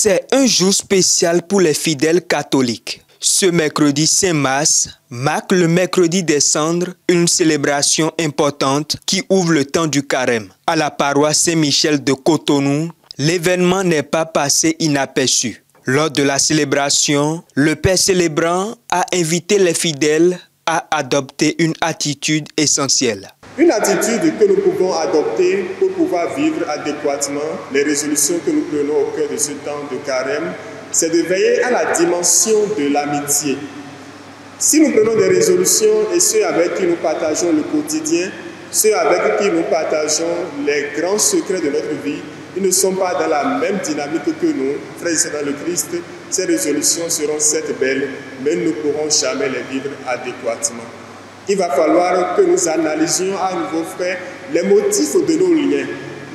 C'est un jour spécial pour les fidèles catholiques. Ce mercredi Saint-Masse marque le mercredi des cendres, une célébration importante qui ouvre le temps du carême. À la paroisse Saint-Michel de Cotonou, l'événement n'est pas passé inaperçu. Lors de la célébration, le Père célébrant a invité les fidèles à adopter une attitude essentielle. Une attitude que nous pouvons adopter pour pouvoir vivre adéquatement les résolutions que nous prenons au cœur de ce temps de carême, c'est de veiller à la dimension de l'amitié. Si nous prenons des résolutions et ceux avec qui nous partageons le quotidien, ceux avec qui nous partageons les grands secrets de notre vie, ils ne sont pas dans la même dynamique que nous, frères et sœurs dans le Christ, ces résolutions seront certes belles, mais nous ne pourrons jamais les vivre adéquatement. Il va falloir que nous analysions à nouveau, frères, les motifs de nos liens.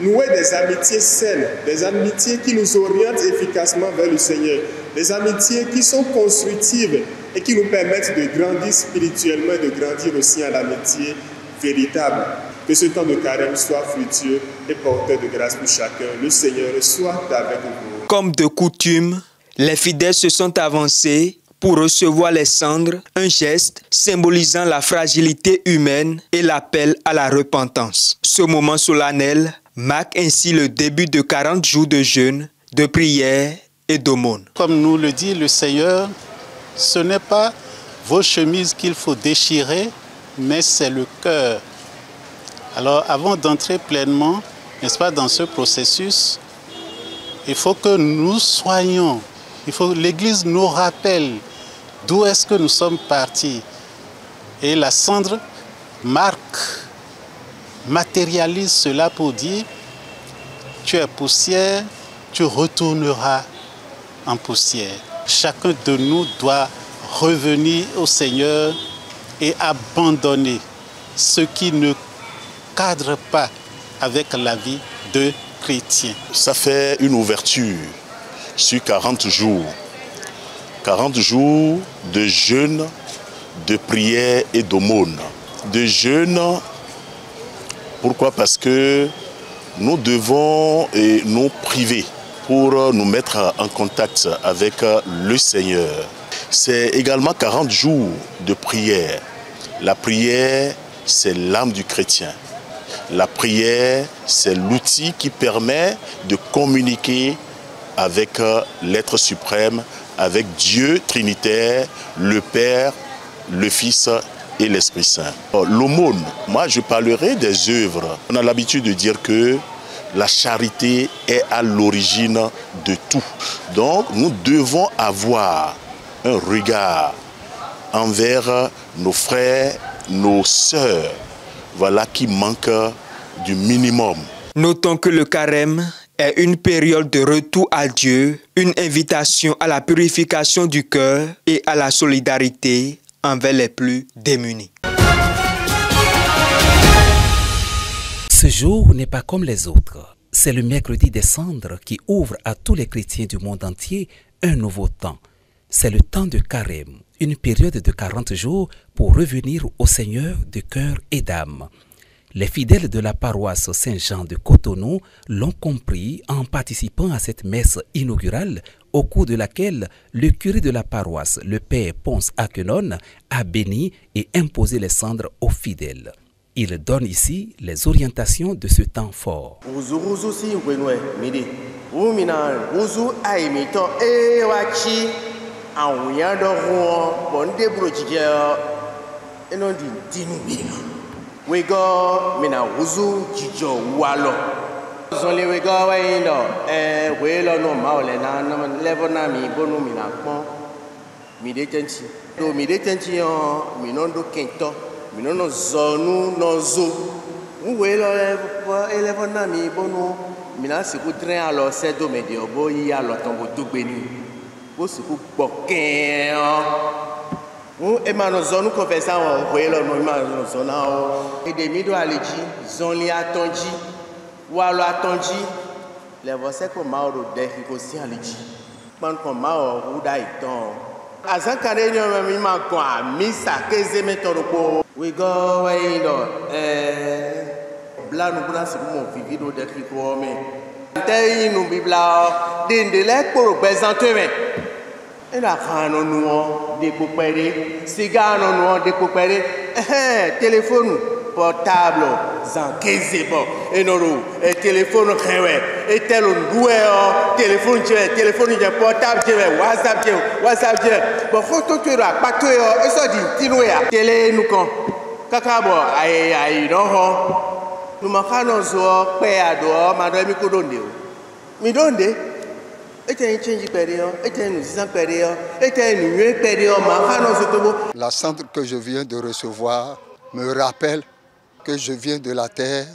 Nouer des amitiés saines, des amitiés qui nous orientent efficacement vers le Seigneur, des amitiés qui sont constructives et qui nous permettent de grandir spirituellement et de grandir aussi en l'amitié véritable. Que ce temps de carême soit fructueux et porteur de grâce pour chacun. Le Seigneur soit avec vous. Comme de coutume, les fidèles se sont avancés pour recevoir les cendres, un geste symbolisant la fragilité humaine et l'appel à la repentance. Ce moment solennel marque ainsi le début de 40 jours de jeûne, de prière et d'aumône. Comme nous le dit le Seigneur, ce n'est pas vos chemises qu'il faut déchirer, mais c'est le cœur. Alors avant d'entrer pleinement, n'est-ce pas, dans ce processus, il faut que nous soyons, l'Église nous rappelle d'où est-ce que nous sommes partis. Et la cendre matérialise cela pour dire, tu es poussière, tu retourneras en poussière. Chacun de nous doit revenir au Seigneur et abandonner ce qui ne cadre pas avec la vie de chrétien. Ça fait une ouverture sur 40 jours. 40 jours de jeûne, de prière et d'aumône. De jeûne, pourquoi? Parce que nous devons nous priver pour nous mettre en contact avec le Seigneur. C'est également 40 jours de prière. La prière, c'est l'âme du chrétien. La prière, c'est l'outil qui permet de communiquer avec l'être suprême, avec Dieu trinitaire, le Père, le Fils et l'Esprit Saint. L'aumône, moi je parlerai des œuvres. On a l'habitude de dire que la charité est à l'origine de tout. Donc nous devons avoir un regard envers nos frères, nos sœurs, voilà, qui manquent du minimum. Notons que le carême est une période de retour à Dieu, une invitation à la purification du cœur et à la solidarité envers les plus démunis. Ce jour n'est pas comme les autres. C'est le mercredi des cendres qui ouvre à tous les chrétiens du monde entier un nouveau temps. C'est le temps de carême, une période de 40 jours pour revenir au Seigneur de cœur et d'âme. Les fidèles de la paroisse Saint-Jean de Cotonou l'ont compris en participant à cette messe inaugurale au cours de laquelle le curé de la paroisse, le père Ponce Akenon, a béni et imposé les cendres aux fidèles. Il donne ici les orientations de ce temps fort. Wego mina wuzu jijo walo zonle wego wayino welo no maole na levo na mi bonu mina pon mi detenchi do mi detenchi on mi nondo kento mi nono zonu nozo welo levo na mi bonu mina siku train alo sedo medio bo yi alo tombo dugbeni bo siku gboken et maintenant nous confessons on voyait le nom et des mido aliji zonli atonji walo atonji les versets comme mauro de qui aliji man comme mauro uda iton azankare ni mi ma kwa misa keze metoro we go way no bla no bla se mo vivido de qui ko me T'es une Bible d'indélé pour présenter. Et la fin nous découpé, cigare nous découpé, téléphone portable, sans bon, et non, et téléphone et téléphone portable, WhatsApp, bon, photo tu as pas tout, et ça dit, télé nous con, cacabo, aïe, non, nous m'en zo, paix à dehors, madame Mikodonde. Midonde, la cendre que je viens de recevoir me rappelle que je viens de la terre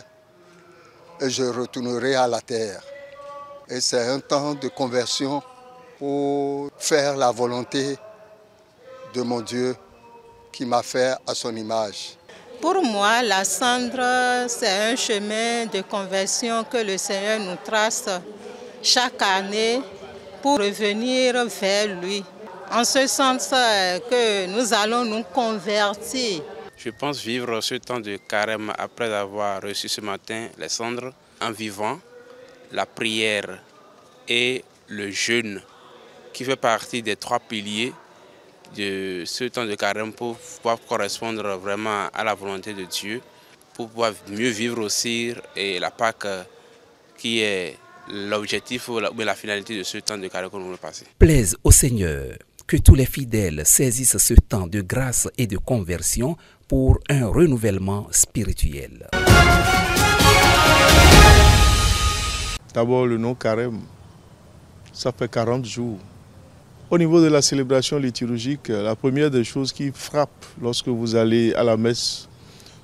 et je retournerai à la terre. Et c'est un temps de conversion pour faire la volonté de mon Dieu qui m'a fait à son image. Pour moi, la cendre, c'est un chemin de conversion que le Seigneur nous trace chaque année pour revenir vers lui. En ce sens que nous allons nous convertir. Je pense vivre ce temps de carême après avoir reçu ce matin les cendres en vivant la prière et le jeûne qui fait partie des 3 piliers de ce temps de carême pour pouvoir correspondre vraiment à la volonté de Dieu, pour pouvoir mieux vivre aussi et la Pâque qui est l'objectif ou la finalité de ce temps de carême que nous voulons passer. Plaise au Seigneur que tous les fidèles saisissent ce temps de grâce et de conversion pour un renouvellement spirituel. D'abord le nom carême, ça fait 40 jours. Au niveau de la célébration liturgique, la première des choses qui frappe lorsque vous allez à la messe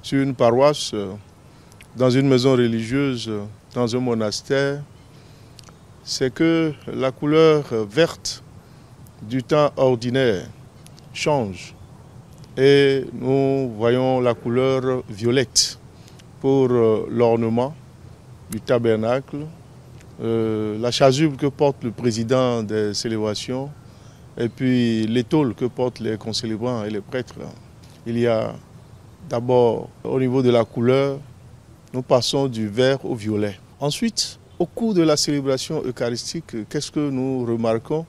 sur une paroisse, dans une maison religieuse, dans un monastère, c'est que la couleur verte du temps ordinaire change et nous voyons la couleur violette pour l'ornement du tabernacle, la chasuble que porte le président des célébrations et puis l'étole que portent les concélébrants et les prêtres. Il y a d'abord au niveau de la couleur, nous passons du vert au violet. Ensuite, au cours de la célébration eucharistique, qu'est-ce que nous remarquons?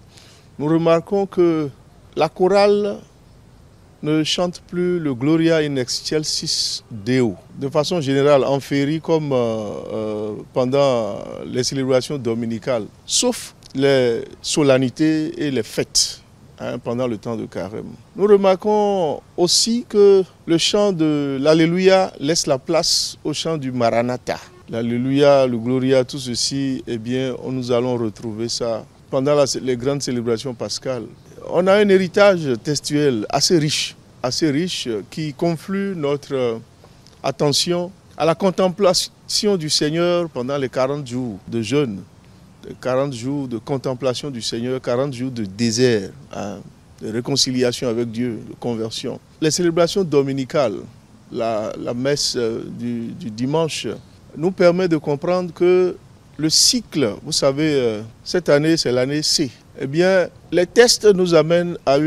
Nous remarquons que la chorale ne chante plus le Gloria in excelsis Deo. De façon générale, en féerie comme pendant les célébrations dominicales, sauf les solennités et les fêtes pendant le temps de carême. Nous remarquons aussi que le chant de l'Alléluia laisse la place au chant du Maranatha. L'Alléluia, le Gloria, tout ceci, eh bien, nous allons retrouver ça pendant les grandes célébrations pascales. On a un héritage textuel assez riche qui conflue notre attention à la contemplation du Seigneur pendant les 40 jours de jeûne, 40 jours de contemplation du Seigneur, 40 jours de désert, de réconciliation avec Dieu, de conversion. Les célébrations dominicales, la messe du dimanche, nous permet de comprendre que le cycle, vous savez, cette année c'est l'année C. Eh bien, les tests nous amènent à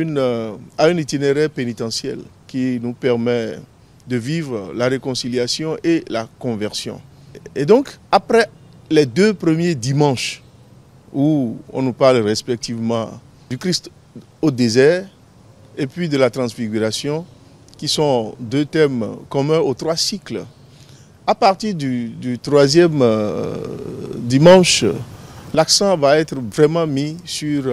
un itinéraire pénitentiel qui nous permet de vivre la réconciliation et la conversion. Et donc, après les 2 premiers dimanches où on nous parle respectivement du Christ au désert et puis de la transfiguration, qui sont 2 thèmes communs aux 3 cycles, à partir du 3e dimanche, l'accent va être vraiment mis sur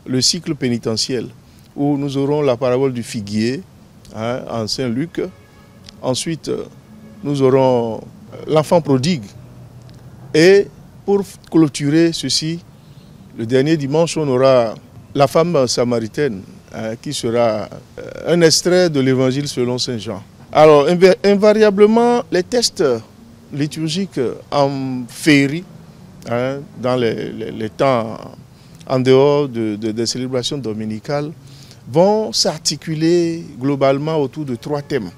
le cycle pénitentiel, où nous aurons la parabole du figuier en Saint-Luc. Ensuite, nous aurons l'enfant prodigue. Et pour clôturer ceci, le dernier dimanche, on aura la femme samaritaine, qui sera un extrait de l'évangile selon Saint Jean. Alors, invariablement, les textes liturgiques en féerie, dans les temps en dehors des célébrations dominicales, vont s'articuler globalement autour de 3 thèmes,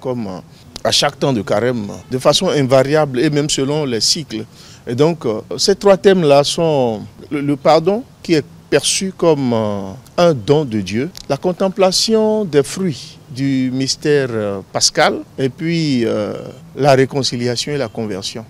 comme à chaque temps de carême, de façon invariable et même selon les cycles. Et donc, ces 3 thèmes-là sont le pardon, qui est perçu comme un don de Dieu, la contemplation des fruits du mystère pascal et puis la réconciliation et la conversion.